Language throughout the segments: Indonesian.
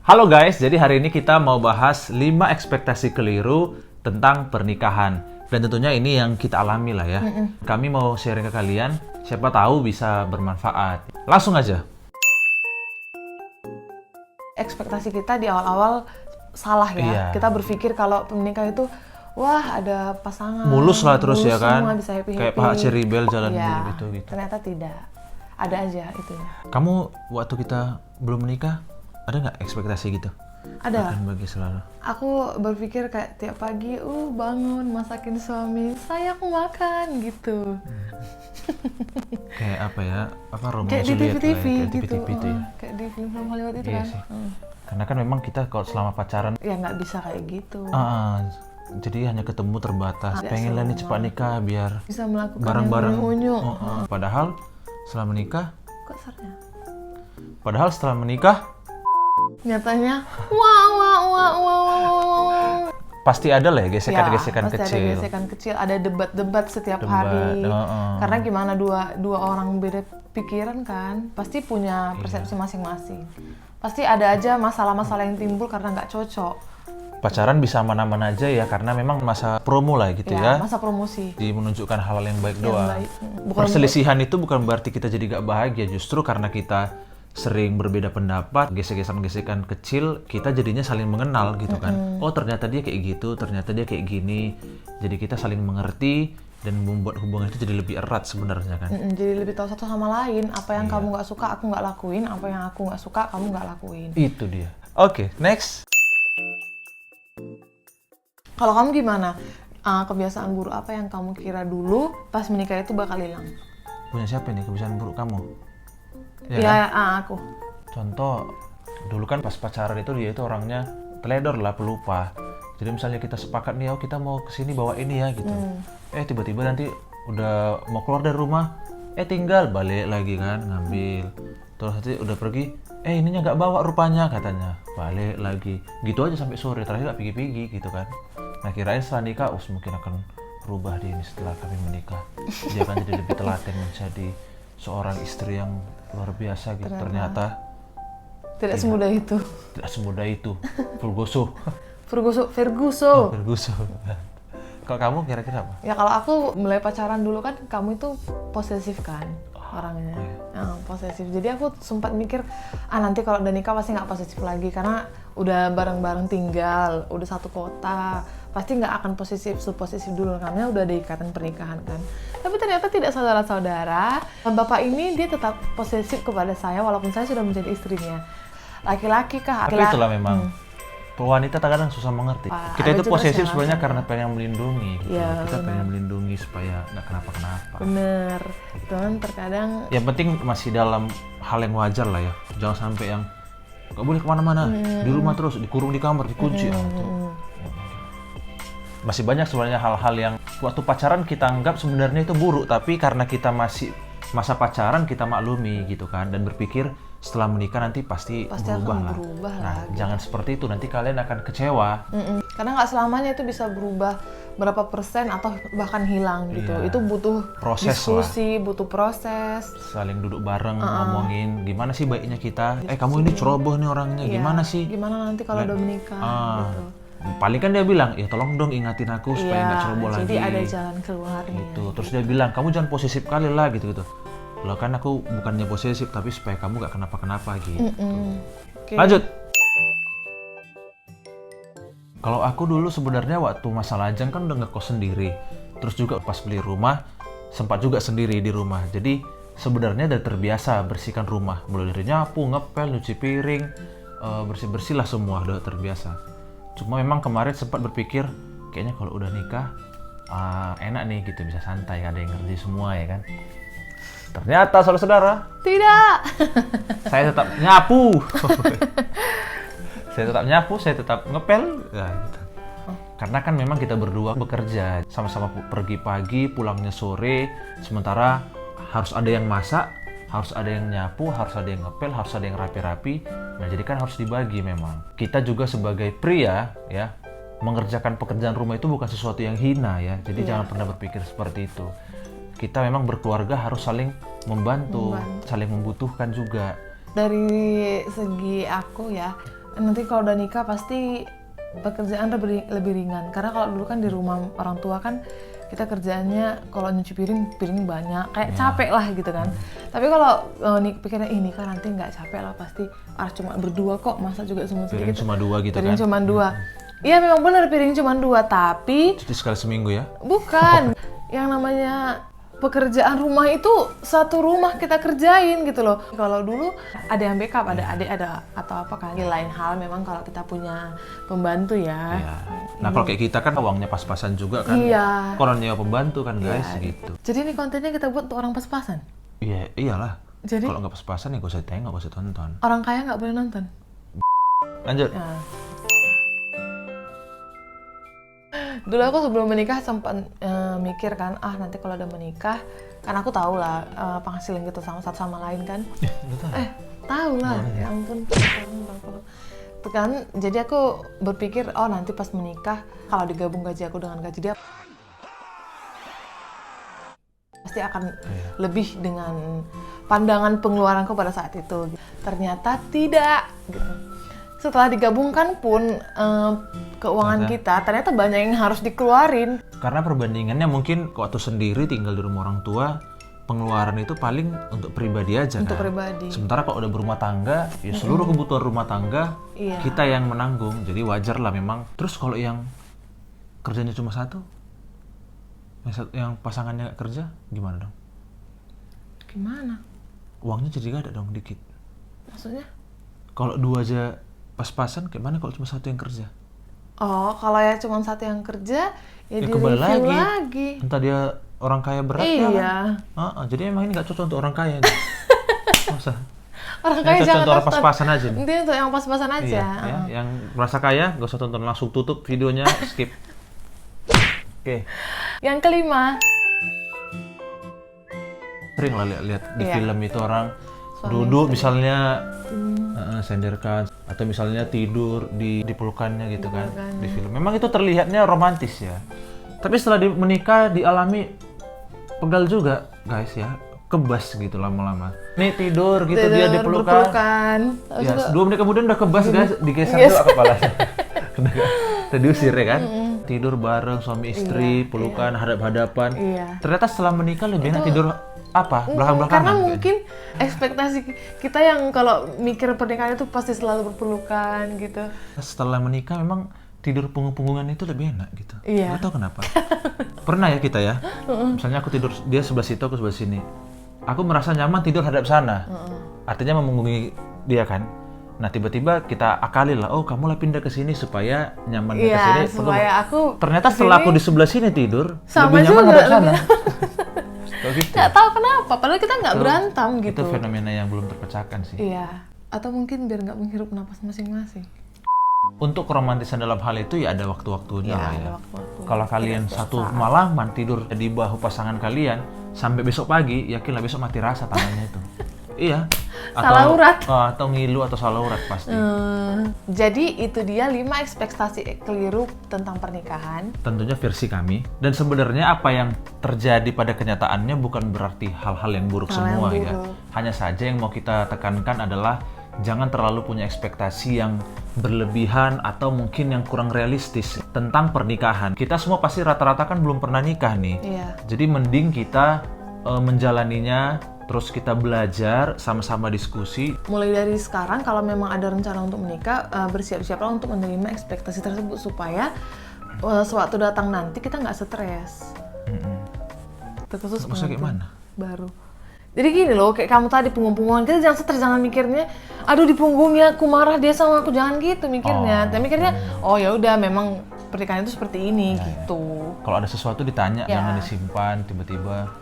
Halo guys, jadi hari ini kita mau bahas 5 ekspektasi keliru tentang pernikahan. Dan tentunya ini yang kita alami lah ya. Kami mau sharing ke kalian, siapa tahu bisa bermanfaat. Langsung aja. Ekspektasi kita di awal-awal salah ya. Iya. Kita berpikir kalau menikah itu, wah ada pasangan. Mulus lah terus ya kan. Semua bisa happy-happy. Kayak Pak Ceribel jalan Iya, gitu. ternyata tidak. Ada aja itu. Kamu waktu kita belum menikah, ada nggak ekspektasi gitu? Ada. Akan bagi selalu. Aku berpikir kayak tiap pagi, bangun masakin suami, saya aku makan gitu. Kayak apa ya? Apa Romeo Kayak di Juliet lah ya, TV-TV kayak gitu. TV itu ya. Kayak di film Hollywood itu Iya kan. sih. Karena kan memang kita kalau selama pacaran Ya nggak bisa kayak gitu. jadi hanya ketemu terbatas. Nggak Pengen lah nih semua. cepat nikah biar Bisa melakukan bareng-bareng. yang unyu. Padahal setelah menikah, Kok sernya? setelah menikah Nyatanya, wow. pasti ada lah ya gesekan-gesekan pasti kecil. ada gesekan kecil, ada debat-debat setiap Debat, hari. heeh. Karena gimana dua orang beda pikiran kan, pasti punya persepsi masing-masing. Pasti ada aja masalah-masalah yang timbul karena nggak cocok. Pacaran bisa aman-aman aja ya karena memang masa promo lah gitu ya. Masa promosi. Di menunjukkan hal yang baik Yang doang. baik. Perselisihan itu bukan berarti kita jadi gak bahagia, justru karena kita sering berbeda pendapat, gesekan-gesekan kecil, kita jadinya saling mengenal gitu kan. Oh ternyata dia kayak gitu, ternyata dia kayak gini. Jadi kita saling mengerti dan membuat hubungan itu jadi lebih erat sebenarnya kan. Jadi lebih tahu satu sama lain. Apa yang kamu nggak suka, aku nggak lakuin. Apa yang aku nggak suka, kamu nggak lakuin. Itu dia. Oke, next. Kalau kamu gimana? Kebiasaan buruk apa yang kamu kira dulu pas menikah itu bakal hilang? Punya siapa nih kebiasaan buruk kamu? Ya Ya, kan? aku. Contoh, dulu kan pas pacaran itu dia itu orangnya teledor lah, pelupa. Jadi misalnya kita sepakat nih, oh kita mau kesini bawa ini ya gitu. Tiba-tiba nanti udah mau keluar dari rumah, tinggal balik lagi kan, ngambil. Terus nanti udah pergi, ininya nggak bawa rupanya katanya, balik lagi. Gitu aja sampai sore, terakhir nggak pergi-pergi gitu kan. Nah kirain setelah nikah, mungkin akan berubah dia ini setelah kami menikah. Dia akan jadi lebih telaten menjadi seorang istri yang luar biasa gitu. Ternyata Tidak semudah itu. tidak semudah itu. Fulgoso. Ferguso. Fulgoso. Kalau kamu kira-kira apa? Ya kalau aku mulai pacaran dulu kan, kamu itu posesif kan orangnya. Posesif. Jadi aku sempat mikir, nanti kalau udah nikah pasti nggak posesif lagi karena udah bareng-bareng tinggal, udah satu kota, pasti nggak akan posesif dulu karena udah ada ikatan pernikahan kan. Tapi ternyata tidak, saudara-saudara. Bapak ini dia tetap posesif kepada saya walaupun saya sudah menjadi istrinya. Laki-laki kah? Tapi itulah memang wanita kadang susah mengerti. Kita ada itu juga posesif sih sebenarnya alasannya. karena pengen melindungi gitu. Iya, Kita pengen melindungi supaya nggak kenapa-kenapa. Bener. Cuman terkadang Yang penting masih dalam hal yang wajar lah ya. Jangan sampai yang nggak boleh kemana-mana, di rumah terus, dikurung di kamar, dikunci. Masih banyak sebenarnya hal-hal yang waktu pacaran kita anggap sebenarnya itu buruk, tapi karena kita masih masa pacaran kita maklumi gitu kan, dan berpikir setelah menikah nanti pasti berubah akan lah. berubah Nah, lah, jangan seperti itu, nanti kalian akan kecewa. Karena nggak selamanya itu bisa berubah berapa persen atau bahkan hilang gitu. Iya. Itu butuh Proses diskusi, butuh proses. Saling duduk bareng ngomongin gimana sih baiknya kita. Kamu ini ceroboh nih orangnya, Iya, gimana sih? Gimana nanti kalau udah menikah gitu. Paling kan dia bilang, ya tolong dong ingatin aku supaya nggak ceroboh lagi. Jadi ada jalan keluarnya. Gitu. Terus dia bilang, kamu jangan posesif kali lah gitu-gitu. Loh kan aku bukannya posesif, tapi supaya kamu nggak kenapa-kenapa gitu. Oke. Lanjut. Kalau aku dulu sebenarnya waktu masa lajang kan udah ngekos sendiri. Terus juga pas beli rumah, sempat juga sendiri di rumah. Jadi sebenarnya udah terbiasa bersihkan rumah. Mulai dari nyapu, ngepel, nyuci piring, bersih-bersih lah semua, udah terbiasa. Cuma memang kemarin sempat berpikir, kayaknya kalau udah nikah, enak nih gitu, bisa santai, ada yang ngerti semua ya kan. Ternyata saudara-saudara, Tidak. saya tetap nyapu. Saya tetap nyapu, saya tetap ngepel. Nah, gitu. Karena kan memang kita berdua bekerja, sama-sama pergi pagi, pulangnya sore, sementara harus ada yang masak, harus ada yang nyapu, harus ada yang ngepel, harus ada yang rapi-rapi. Nah, jadi kan harus dibagi memang. Kita juga sebagai pria, ya, mengerjakan pekerjaan rumah itu bukan sesuatu yang hina ya. Jadi jangan pernah berpikir seperti itu. Kita memang berkeluarga harus saling membantu, saling membutuhkan juga. Dari segi aku ya, nanti kalau udah nikah pasti pekerjaan lebih ringan. Karena kalau dulu kan di rumah orang tua kan kita kerjaannya kalau nyuci piring banyak, kayak capek lah gitu kan. Tapi kalau pikirnya ini kan nanti nggak capek lah, pasti cuma berdua kok, masa juga semua Piring cuma 2 gitu piring kan? cuma 2. Iya memang benar piring cuma 2, tapi Cuci sekali seminggu ya? bukan. Yang namanya pekerjaan rumah itu satu rumah kita kerjain gitu loh. Kalau dulu ada yang backup, ada adik, ada atau apa kan. Lain hal memang kalau kita punya pembantu ya. Iya. Nah kalau kayak kita kan uangnya pas-pasan juga kan. Iya. Kalau nyewa pembantu kan guys gitu. Jadi ini kontennya kita buat untuk orang pas-pasan. Iya, iyalah. Jadi Kalau nggak pas-pasan ya gak usah tengok, gak usah tonton. orang kaya nggak boleh nonton. Lanjut. Nah. Dulu aku sebelum menikah sempat mikir kan, nanti kalau udah menikah, kan aku tahu lah penghasilan gitu satu sama lain kan. Tahu lah, ya ampun. Itu kan, jadi aku berpikir, nanti pas menikah, kalau digabung gaji aku dengan gaji dia, pasti akan lebih dengan pandangan pengeluaranku pada saat itu. Ternyata tidak, gitu. Setelah digabungkan pun keuangan kita ternyata banyak yang harus dikeluarin. Karena perbandingannya mungkin waktu sendiri tinggal di rumah orang tua, pengeluaran itu paling untuk pribadi aja Untuk kan. pribadi. Sementara kalau udah berumah tangga, ya seluruh kebutuhan rumah tangga kita yang menanggung. Jadi wajar lah memang. Terus kalau yang kerjanya cuma satu, yang pasangannya nggak kerja, gimana dong? Gimana? Uangnya jadi gak ada dong dikit. Maksudnya? Kalau 2 aja pas-pasan, gimana kalau cuma satu yang kerja? Kalau ya cuma satu yang kerja, ya di kembali review lagi. lagi. Entah dia orang kaya berat Iya. ya kan? Jadi emang ini nggak cocok untuk orang kaya. Masa? Orang Ini kaya cocok jangan untuk orang nonton. pas-pasan aja nih. Intinya untuk yang pas-pasan aja. Iya, ya. Yang merasa kaya, gak usah tonton, langsung tutup videonya, skip. Oke. Yang kelima, Sering lah lihat di Iya. film itu orang Suami duduk misalnya senderkan, atau misalnya tidur di pelukannya gitu kan di film. Memang itu terlihatnya romantis ya. Tapi setelah menikah dialami pegal juga guys ya, kebas gitu lama-lama. Nih tidur gitu dia di pelukan. Ya, 2 menit kemudian udah kebas guys, digeser juga kepalanya. Udah diusir ya kan. Tidur bareng suami istri, pelukan, hadap-hadapan. Iya. Ternyata setelah menikah lebih enak tidur belakang-belakangan. Karena mungkin ekspektasi kita yang kalau mikir pernikahan itu pasti selalu berpelukan gitu. Setelah menikah memang tidur punggung-punggungan itu lebih enak gitu. Iya. Gak tau kenapa. Pernah ya kita ya, misalnya aku tidur, dia sebelah situ, aku sebelah sini. Aku merasa nyaman tidur hadap sana. Artinya memunggungi dia kan. Nah tiba-tiba kita akalin lah, kamu lah pindah ke sini supaya nyaman ke sini. Supaya aku ternyata setelah aku di sebelah sini tidur, sama lebih nyaman juga, hadap sana. Gitu. Nggak tahu kenapa, padahal kita nggak berantem gitu. Itu fenomena yang belum terpecahkan sih. Iya, atau mungkin biar nggak menghirup napas masing-masing. Untuk keromantisan dalam hal itu ya ada waktu-waktunya lah ya. Ada waktu-waktu. Kalau kalian satu malaman tidur di bahu pasangan kalian sampai besok pagi, yakinlah besok mati rasa tangannya itu. Iya. Salah urat. Atau ngilu atau salah urat pasti. Jadi itu dia 5 ekspektasi keliru tentang pernikahan. Tentunya versi kami. Dan sebenarnya apa yang terjadi pada kenyataannya bukan berarti hal-hal yang buruk semua ya. Hanya saja yang mau kita tekankan adalah jangan terlalu punya ekspektasi yang berlebihan atau mungkin yang kurang realistis tentang pernikahan. Kita semua pasti rata-rata kan belum pernah nikah nih. Iya. Jadi mending kita menjalaninya, terus kita belajar, sama-sama diskusi. Mulai dari sekarang kalau memang ada rencana untuk menikah, bersiap-siaplah untuk menerima ekspektasi tersebut supaya sewaktu datang nanti kita nggak stres. Terkhusus Maksudnya gimana? Baru. Jadi gini loh, kayak kamu tadi punggung-punggungan, kita jangan stres, jangan mikirnya, aduh di punggungnya aku marah dia sama aku, jangan gitu mikirnya. Dan mikirnya, ya udah memang pernikahan itu seperti ini gitu. Kalau ada sesuatu ditanya, jangan disimpan tiba-tiba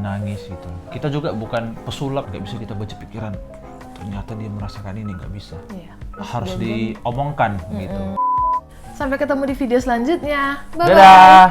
nangis gitu. Kita juga bukan pesulap, nggak bisa kita baca pikiran. Ternyata dia merasakan ini, nggak bisa. Harus diomongkan gitu. Sampai ketemu di video selanjutnya. Bye-bye. Dadah!